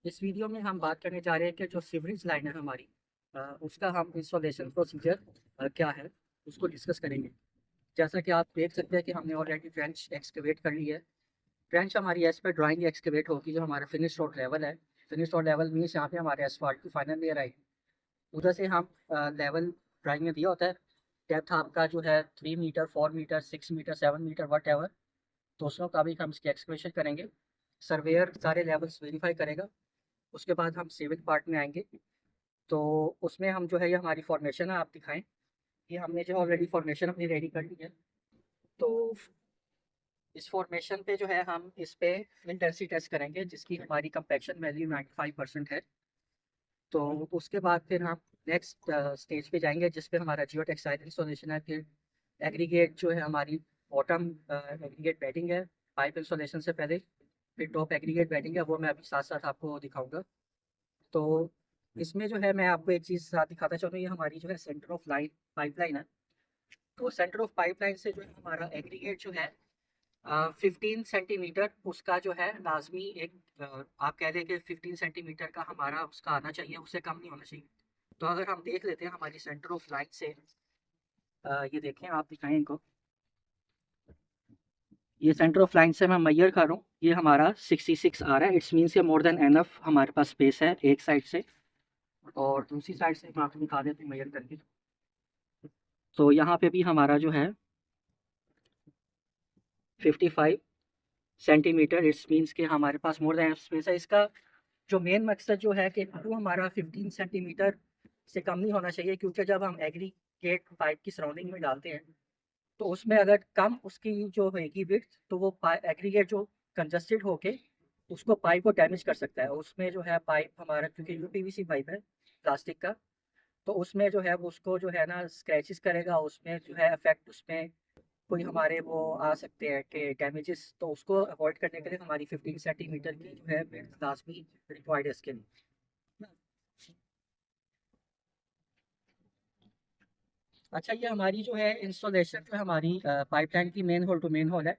इस वीडियो में हम बात करने जा रहे हैं कि जो सीवरेज लाइन है हमारी, उसका हम इंस्टॉलेशन प्रोसीजर क्या है उसको डिस्कस करेंगे। जैसा कि आप देख सकते हैं कि हमने ऑलरेडी ट्रेंच एक्सकवेट कर ली है। ट्रेंच हमारी एज पर ड्राइंग एक्सकवेट होगी, जो हमारा फिनिश रोड लेवल है। फिनिश रोड लेवल मीन्स यहाँ पे हमारे एसफाल्ट की फाइनल लेयर आएगी। उधर से हम लेवल ड्राइंग में दिया होता है। डेप्थ आपका जो है 3 metre, 4 metre, 6 metre, 7 metre, whatever. तो उस मुताबिक हम इसकी एक्सकवेशन करेंगे। सर्वेयर सारे लेवल्स वेरीफाई करेगा। उसके बाद हम सिविल पार्ट में आएंगे। तो उसमें हम जो है, ये हमारी फॉर्मेशन है, आप दिखाएं। ये हमने जो ऑलरेडी फॉर्मेशन अपनी रेडी कर ली है। तो इस फॉर्मेशन पे जो है हम इस पे फिल डेंसिटी टेस्ट करेंगे, जिसकी हमारी कंपैक्शन वैल्यू 95% है। तो उसके बाद फिर हम नेक्स्ट स्टेज पे जाएंगे, जिस पे हमारा जियो टेक्सटाइल इंस्टॉलेशन है। फिर एग्रीगेट जो है हमारी बॉटम एग्रीगेट बेडिंग है पाइप इंस्टॉलेशन से पहले। फिर टॉप एग्रीगेट बेडिंग है, वो मैं अभी साथ साथ आपको दिखाऊंगा। तो इसमें जो है मैं आपको एक चीज़ साथ दिखाता चलूँ, ये हमारी जो है सेंटर ऑफ लाइन पाइपलाइन है। तो सेंटर ऑफ पाइपलाइन से जो है हमारा एग्रीगेट जो है 15 सेंटीमीटर उसका जो है लाजमी एक आप कह दें कि 15 सेंटीमीटर का हमारा उसका आना चाहिए, उससे कम नहीं होना चाहिए। तो अगर हम देख लेते हैं हमारी सेंटर ऑफ लाइन से, ये देखें, आप दिखाएं इनको। ये सेंटर ऑफ लाइन से मैं मैयर कर रहा हूँ, ये हमारा 66 आ रहा है। इट्स मीन्स ये मोर देन एनफ हमारे पास स्पेस है एक साइड से। और दूसरी साइड से मैं आपको दिखा देता हूँ मैयर करके। तो यहाँ पे भी हमारा जो है 55 सेंटीमीटर, इट्स मीन्स के हमारे पास मोर देन स्पेस है। इसका जो मेन मकसद जो है कि वो हमारा 15 सेंटीमीटर से कम नहीं होना चाहिए, क्योंकि जब हम एग्रीगेट पाइप की सराउंडिंग में डालते हैं तो उसमें अगर कम उसकी जो होगी विड्थ, तो वो एग्रीगेट जो कंजस्टेड होके उसको पाइप को डैमेज कर सकता है। उसमें जो है पाइप हमारा, क्योंकि यूपीवीसी पाइप है प्लास्टिक का, तो उसमें जो है वो उसको जो है ना स्क्रैचेस करेगा, उसमें जो है इफेक्ट, उसमें कोई हमारे वो आ सकते हैं कि डैमेजेस। तो उसको अवॉइड करने के लिए हमारी 15 सेंटीमीटर की जो है विड्थ लाजमी रिक्वायर्ड है इसके लिए। अच्छा, ये हमारी जो है इंस्टॉलेशन जो है हमारी पाइपलाइन की manhole to manhole है।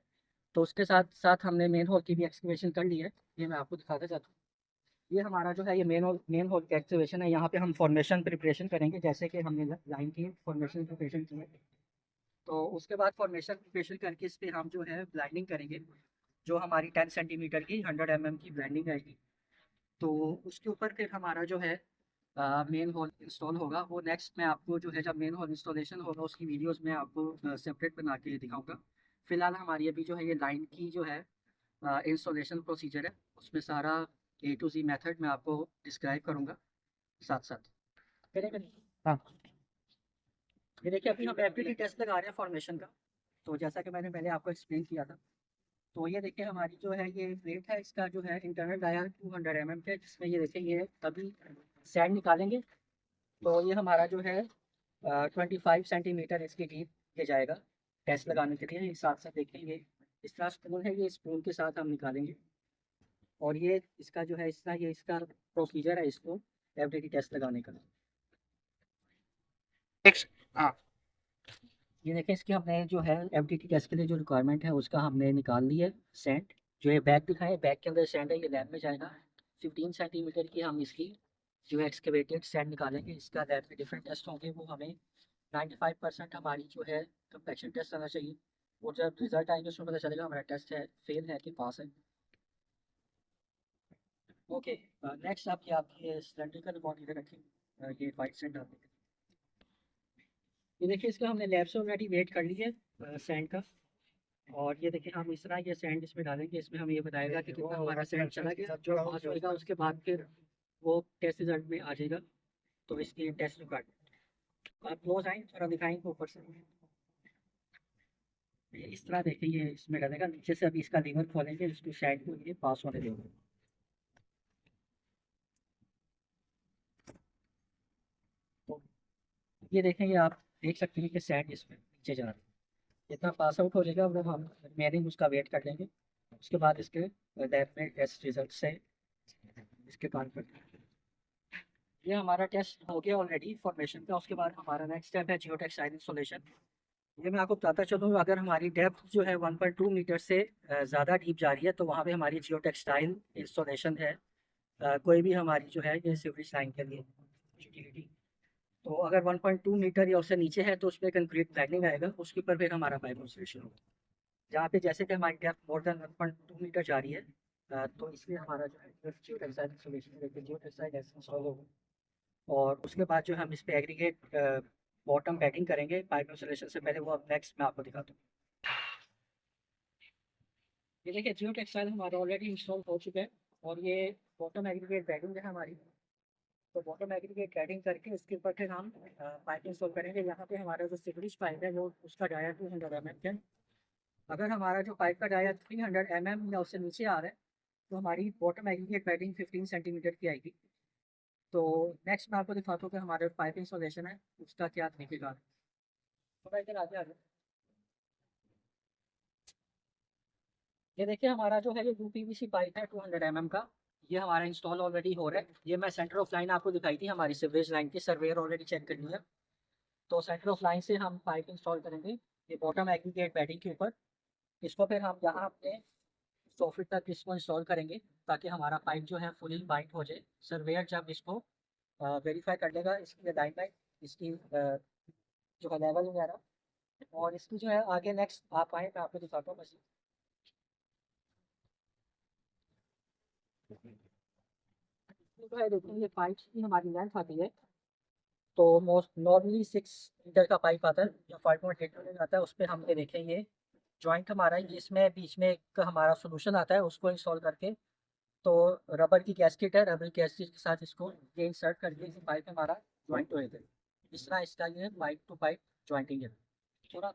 तो उसके साथ साथ हमने मेन होल की भी एक्सकवेशन कर ली है। ये मैं आपको दिखाता चाहता हूँ। ये हमारा जो है ये मेन होल की एक्सकवेशन है। यहाँ पे हम फॉर्मेशन प्रिपरेशन करेंगे, जैसे कि हमने लाइन की फॉर्मेशन प्रिपरेशन की है। तो उसके बाद फॉर्मेशन प्रिपरेशन करके इस पे हम जो है ब्लाइंडिंग करेंगे। जो हमारी 10 सेंटीमीटर की 100 mm की ब्लाइंडिंग आएगी। तो उसके ऊपर फिर हमारा जो है मेन हॉल इंस्टॉल होगा। वो नेक्स्ट मैं आपको जो है, जब मेन हॉल इंस्टॉलेशन होगा उसकी वीडियोस में आपको सेपरेट बना के दिखाऊंगा। फिलहाल हमारी अभी जो है ये लाइन की जो है इंस्टॉलेशन प्रोसीजर है, उसमें सारा A to Z मेथड मैं आपको डिस्क्राइब करूंगा साथ साथ। करेंगे नहीं? हाँ, ये देखिए, अभी हम एफडीटी टेस्ट लगा रहे हैं फॉर्मेशन का। तो जैसा कि मैंने पहले आपको एक्सप्लेन किया था, तो ये देखिए हमारी जो है ये वेट है इसका जो है इंटरनल डाया 200 mm के, जिसमें ये देखिए ये अभी सैंड निकालेंगे। तो ये हमारा जो है 25 सेंटीमीटर इसकी डीप के जाएगा टेस्ट लगाने के लिए। साथ साथ देखेंगे इस तरह स्पून है, ये स्पून के साथ हम निकालेंगे। और ये इसका जो है इस तरह ये इसका प्रोसीजर है इसको एफडीटी टेस्ट लगाने का। नेक्स्ट। हाँ। ये देखें, इसकी हमने जो है एफडीटी टेस्ट के लिए जो रिक्वायरमेंट है उसका हमने निकाल ली है सैंड। जो ये बैग दिखाए, बैग के अंदर सैंड है, ये लैब में जाएगा। 15 सेंटीमीटर की हम इसकी जो है एक्सकेवेटेड सैंड निकालेंगे। इसका लैब में डिफरेंट टेस्ट होंगे, वो हमें 95% हमारी जो है कंपैक्शन टेस्ट आना चाहिए। और जब रिजल्ट आएंगे उसमें पता चलेगा हमारा टेस्ट है फेल है कि पास है। ओके, नेक्स्ट आप ये सिलेंड्रिकल बॉडी इधर रखें। ये वाइट सैंड डालने के लिए। ये देखिए, इसका हमने लैब से ऑलरेडी वेट कर ली है सैंड का। और ये देखिए हम इस तरह ये सैंड इसमें डालेंगे, इसमें हमें ये बताएगा कि कितना हमारा सैंड चला गया। जो पास होएगा उसके बाद फिर वो टेस्ट रिजल्ट में आ जाएगा। तो इसकी टेस्ट रिकॉर्ड आप क्लोज आए थोड़ा दिखाएंगे ऊपर से। ये इस तरह देखिए, ये इसमें डालेगा नीचे से। अभी इसका लीवर खोलेंगे, इसकी साइड को ये पास होने देंगे। तो ये देखेंगे, आप देख सकते हैं कि सैंड इसमें नीचे जा रहा है। जितना पास आउट हो जाएगा वो हम रिमेनिंग उसका वेट कर लेंगे। उसके बाद इसके लैब में टेस्ट रिजल्ट से इसके बाद ये हमारा टेस्ट हो गया ऑलरेडी फॉर्मेशन का। उसके बाद हमारा नेक्स्ट स्टेप है जियो टेक्सटाइल इंस्टॉलेशन। ये मैं आपको बताता चलूँ, अगर हमारी डेप्थ जो है 1.2 मीटर से ज़्यादा डीप जा रही है, तो वहाँ पे हमारी जियो टेक्सटाइल इंस्टॉलेशन है कोई भी हमारी जो है ये सीवरेज लाइन के लिए यूटिलिटी। तो अगर 1.2 मीटर या उससे नीचे है तो उस पर कंक्रीट बैगिंग आएगा, उसके ऊपर फिर हमारा पाइप इंस्टॉलेशन होगा। जहाँ पे जैसे कि हमारी डेप्थ मोर देन 1.2 मीटर जा रही है, तो इसलिए हमारा जो है जियो टेक्सटाइल इंस्टॉलेशन करके जियो टेक्सटाइल ऐसे इंस्टॉल होगा। और उसके बाद जो हम इस पे एग्रीगेट बॉटम बैगिंग करेंगे पाइप इंस्टॉलेशन से पहले, वो अब नेक्स्ट मैं आपको दिखाता हूँ। ये देखिए जियो टेक्सटाइल हमारा ऑलरेडी इंस्टॉल हो चुका है, और ये बॉटम एग्रीगेट बैगिंग है हमारी। तो बॉटम एग्रीगेट बैगिंग करके उसके ऊपर फिर हम पाइप इंस्टॉल करेंगे। यहाँ पे हमारा जो सिवरेज पाइप है वो उसका डाया 200 mm है। अगर हमारा जो पाइप का डाया 300 mm या उससे नीचे आ रहा है तो हमारी बॉटम एग्रीगेट बैगिंग 15 सेंटीमीटर की आएगी। तो नेक्स्ट मैं आपको दिखाता हूँ कि हमारा पाइप इंस्टॉलेशन है उसका क्या तरीकेकार है। तो मैं इधर आगे आ जाऊँ। ये देखिए हमारा जो है ये यूपीवीसी पाइप है 200 mm का। ये हमारा इंस्टॉल ऑलरेडी हो रहा है। ये मैं सेंटर ऑफ लाइन आपको दिखाई थी हमारी सीवरेज लाइन की, सर्वेयर ऑलरेडी चेक कर लिया। तो सेंटर ऑफ लाइन से हम पाइप इंस्टॉल करेंगे ये बॉटम एग्रीगेट बेडिंग के ऊपर। इसको फिर हम यहाँ अपने सॉकेट तक इसको इंस्टॉल करेंगे ताकि हमारा पाइप जो है फुली बाइंड हो जाए। सर्वेयर जब इसको वेरीफाई कर लेगा इसकी अलाइनमेंट, इसकी जो है लेवल वगैरह, और इसकी जो है आगे नेक्स्ट आप आए मैं आपको दिखाता हूँ बस। जो है देखिए ये पाइप की हमारी लेंथ आती है। तो मोस्ट नॉर्मली 6 मीटर का पाइप आता है या 5.8 मीटर आता है। उस पर हम ये देखें ये जॉइंट हमारा है, इसमें बीच में एक हमारा सोल्यूशन आता है उसको इंस्टॉल करके। तो रबर की गैस्केट है, रबर की गैस्केट के साथ इसको ये इंसर्ट करके पाइप हमारा जॉइंट हो जाता है। इस तरह इसका ये पाइप टू पाइप जॉइंटिंग है। थोड़ा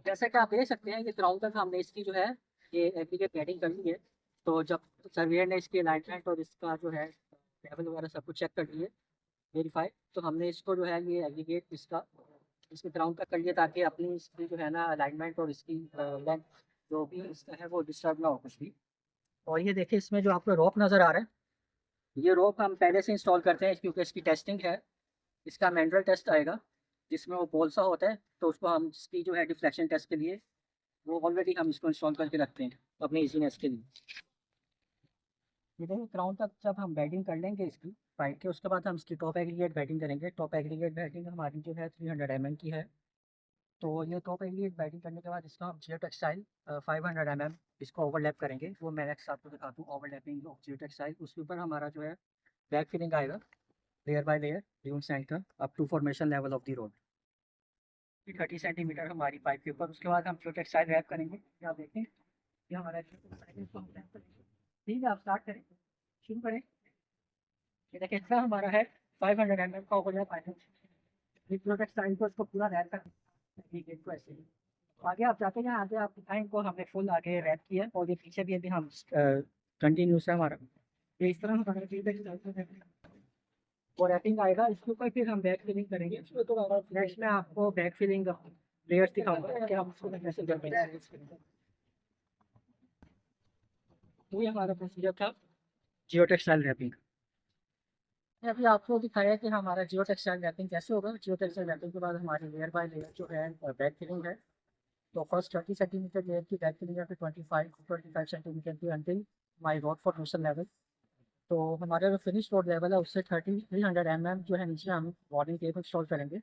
जैसा कि आप देख सकते हैं कि ग्राउंड तक हमने इसकी जो है ये एप्लीकेट पैडिंग कर ली है। तो जब सर्वेयर ने इसकी अलाइनमेंट और इसका जो है लेवल वगैरह सब कुछ चेक कर लिए वेरीफाई, तो हमने इसको जो है ये एग्रीगेट इसका इसके ग्राउंड तक कर लिया ताकि अपनी इसकी जो है ना अलाइनमेंट और इसकी लेंथ जो भी इसका है वो डिस्टर्ब ना हो कुछ भी। और ये देखिए इसमें जो आपको रोप नज़र आ रहा है, ये रोप हम पहले से इंस्टॉल करते हैं क्योंकि इसकी टेस्टिंग है। इसका मैनुअल टेस्ट आएगा जिसमें वो बोल सा होता है, तो उसको हम इसकी जो है डिफ्लेक्शन टेस्ट के लिए वो ऑलरेडी हम इसको इंस्टॉल करके रखते हैं अपने इजीनेस के लिए। ये देखिए ग्राउंड तक जब हम बैटिंग कर लेंगे इसकी पाइप के, उसके बाद हम इसकी टॉप एग्रीगेट बैटिंग करेंगे। टॉप एग्रीगेट बैटिंग हमारी जो है 300 mm की है। तो ये टॉप एग्रीगेट बैटिंग करने के बाद इसका हम जियो टेक्सटाइल 500 mm इसको ओवरलैप करेंगे। वो मैं नेक्स्ट आपको दिखा दूँ ओवरलैपिंग ऑफ जियो टेक्सटाइल। उसके ऊपर हमारा जो है बैक फिलिंग आएगा layer by layer dune sand का up to formation level of the road 30 centimetre हमारी पाइप के ऊपर। उसके बाद हम जियो टेक्सटाइल रैप करेंगे। ये आप देखें ये हमारा जियो टेक्सटाइल इसको हम रैप करेंगे। ठीक है आप स्टार्ट करें, शुरू करें। ये देखिए इतना हमारा है 500 mm का ओवरलैप पाइप। जियो टेक्सटाइल को इसको पूरा रैप कर ठीक है, इसको ऐसे ही आगे आप जाते हैं। आगे आप दिखाएं को हमने फुल आगे रैप किया और ये पीछे भी अभी हम कंटिन्यूस है हमारा। ये इस तरह हमारा जियो टेक्सटाइल और रैपिंग आएगा। इसके ऊपर फिर हम बैक फिलिंग करेंगे। इसमें तो नेक्स्ट में आपको बैक फिलिंग लेयर्स दिखाऊंगा कि हम उसको कैसे करते हैं। तो ये हमारा प्रोसीजर था जियो टेक्सटाइल रैपिंग। अभी आपको दिखाया कि हमारा जियो टेक्सटाइल रैपिंग कैसे होगा। जियो टेक्सटाइल रैपिंग के बाद हमारी लेयर बाय लेयर जो है बैक फिलिंग है। तो फर्स्ट 30 सेंटीमीटर लेयर की बैक फिलिंग है, फिर 25 सेंटीमीटर की अंटिल माई रोड फॉर्मेशन लेवल। तो हमारा जो फिनिश रोड लेवल है उससे 300 mm जो है नीचे हम वार्निंग टेप इंस्टॉल करेंगे,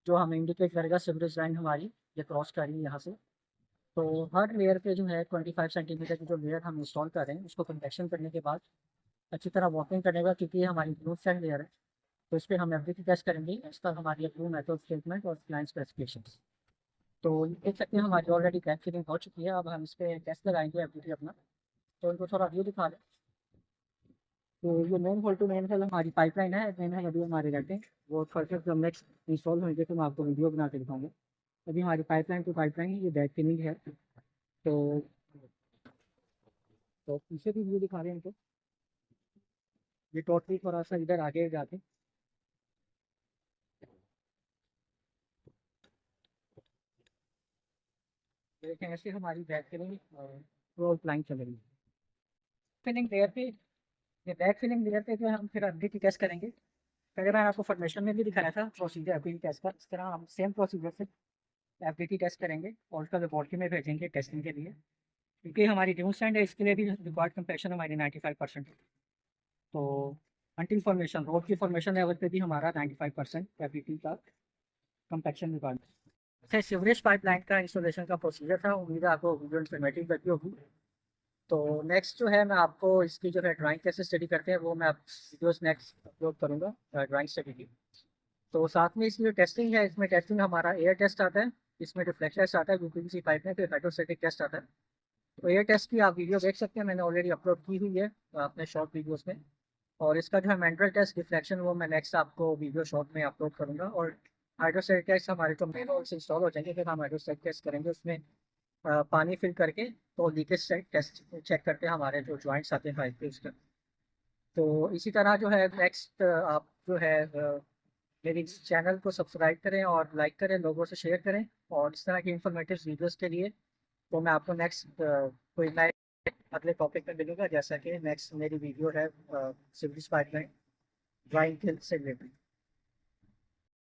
जो हमें इंडिकेट करेगा सिवरेज लाइन हमारी ये क्रॉस कर रही है यहाँ से। तो हर लेयर पे जो है 25 सेंटीमीटर की जो लेयर हम इंस्टॉल कर रहे हैं उसको कंपेक्शन करने के बाद अच्छी तरह वॉकिंग करने का, क्योंकि ये हमारी ब्लू सेंड लेयर है तो इस पर हम एफडीटी टेस्ट करेंगे एज पर हमारी अप्रूव मेथड स्टेटमेंट और क्लाइंट स्पेसिफिकेशंस। तो देख सकते हैं हमारी ऑलरेडी बैक फिलिंग हो चुकी है। अब हम इस पर टेस्ट लगाएंगे एफडीटी अपना। तो इनको थोड़ा व्यू दिखा दें। तो ये manhole to manhole हमारी पाइपलाइन है। मेन है अभी हमारे रहते हैं वो फर्दर जब नेक्स्ट इंस्टॉल होंगे तो मैं आपको वीडियो बना के दिखाऊंगा। अभी हमारी पाइपलाइन टू पाइपलाइन ये बैक फिलिंग है। तो पीछे भी व्यू दिखा रहे हैं इनको। ये टोटली थोड़ा सा इधर आगे जाके देखें ऐसे हमारी बैक फिलिंग रोड लाइन चल रही है। फिलिंग लेयर पे ये बैक फिलिंग लेयर पे जो है हम फिर एफडीटी टेस्ट करेंगे। पहले मैंने आपको फॉर्मेशन में भी दिखाया था प्रोसीजर एफडीटी टेस्ट का, इस तरह हम सेम प्रोसीजर से एफडीटी टेस्ट करेंगे और उसका लेबोरेटरी में भेजेंगे टेस्टिंग के लिए। क्योंकि हमारी ड्यून स्टैंड है, इसके लिए भी रिक्वायर्ड कंप्रेशन हमारी 95% है। तो अंटिल फॉर्मेशन, रोड की फॉर्मेशन लेवल पे भी हमारा 95% कैविटी का कंपैक्शन रिक्वायर्ड है। अच्छा, सीवरेज पाइपलाइन का इंस्टॉलेशन का प्रोसीजर था, उम्मीद है आपको वीडियो इन्फॉर्मेटिव लगी होगी। तो नेक्स्ट जो है मैं आपको इसकी जो है ड्राइंग कैसे स्टडी करते हैं वो मैं आप वीडियोस नेक्स्ट अपलोड करूँगा ड्राइंग स्टडी की। तो साथ में इसमें जो टेस्टिंग है, इसमें टेस्टिंग हमारा एयर टेस्ट आता है, इसमें रिफ्लेक्स टेस्ट आता है, यूपीवीसी पाइप में फिर हाइड्रोस्टैटिक टेस्ट आता है। तो एयर टेस्ट की आप वीडियो देख सकते हैं, मैंने ऑलरेडी अपलोड की हुई है अपने शॉर्ट वीडियोस में। और इसका जो है मैनुअल टेस्ट रिफ्लेक्शन वो मैं नेक्स्ट आपको वीडियो शॉर्ट में अपलोड करूँगा। और हाइड्रोस्टैटिक टेस्ट हमारे जो मेन होल से इंस्टॉल हो जाएंगे, फिर हम हाइड्रोस्टैटिक टेस्ट करेंगे उसमें पानी फिल करके। तो लीकेज टेस्ट चेक करते हैं हमारे जो जॉइंट्स आते हैं पाइप के उसका। तो इसी तरह जो है नेक्स्ट आप जो है मेरी चैनल को सब्सक्राइब करें और लाइक करें, लोगों से शेयर करें। और इस तरह की इंफॉर्मेटिव वीडियोस के लिए तो मैं आपको नेक्स्ट कोई नए अगले टॉपिक में मिलूंगा, जैसा कि नेक्स्ट मेरी वीडियो है सिविल पाइपलाइन ड्राइंग से रिलेटेड।